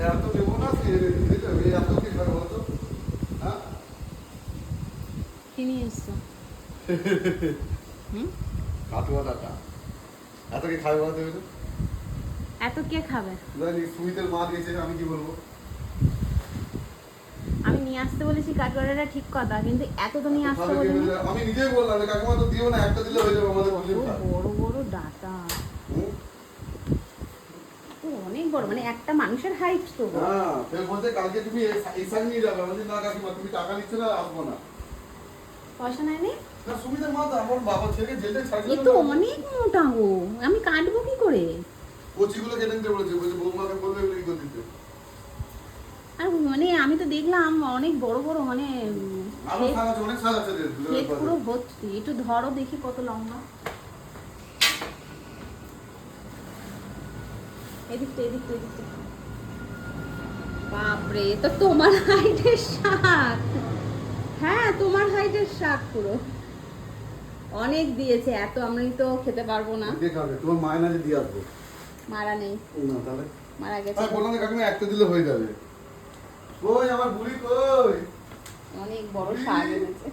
এত দেবো না, এত কি খাবে বলতো? হ্যাঁ, কি নিয়ে এসছো? হুম? কাটুয়া টাকা এত কি খাবে বলতে হবে? এত কে খাবে? জানি সুমিতের মা দিয়েছে, আমি কি বলবো? আমি নিয়ে আসতে বলেছি কাঠগড়াটা ঠিক কথা, কিন্তু এত তো নিয়ে আসতে খাবে কি বলিনি। বলে? আমি নিজেই বললাম যে কাকিমা তো দিও না, একটা দিলে হয়ে যাবে আমাদের কত অনেক ভাত। বড় বড় ডাটা, হুম? তো অনেক বড়, মানে একটা মানুষের হাইট তো। হ্যাঁ, ফের বলছে কালকে তুমি এই শাড়ি নিয়ে যাবে। আমি বলছি, না কাকিমা তুমি টাকা নিচ্ছ না, আসবো না। পয়সা নেয়নি? না, সুমিতের মা তো আমার বাবা ছেলেকে জেল থেকে এ ছাড়ছিল তো না। অনেক মোটা গো, আমি কাটবো কি করে? কচিগুলো কেটে নিতে বলেছে, বলছে বৌমাকে বলবে এগুলো ই করে দিতে। আর মানে আমি তো দেখলাম অনেক বড় বড়, মানে আরো শাক আছে, অনেক শাক আছে রে, ক্ষেত পুরো ভর্তি। একটু ধরো দেখি কত লম্বা। এদিকটা এদিকটা এদিকটা। বাপরে, এ তো তোমার হাইটের শাক। হ্যাঁ, তোমার হাইটের শাক পুরো। অনেক দিয়েছে, এত আমি তো খেতে পারবো না। কে খাবে? তোমার মায়ের না যে দিয়ে আসবো। মারা নেই, না তাহলে মারা গেছে। আমি বললাম যে কাকিমা একটা দিলে হয়ে যাবে। কই আমার বুড়ি কই? অনেক বড় শাক এনেছে।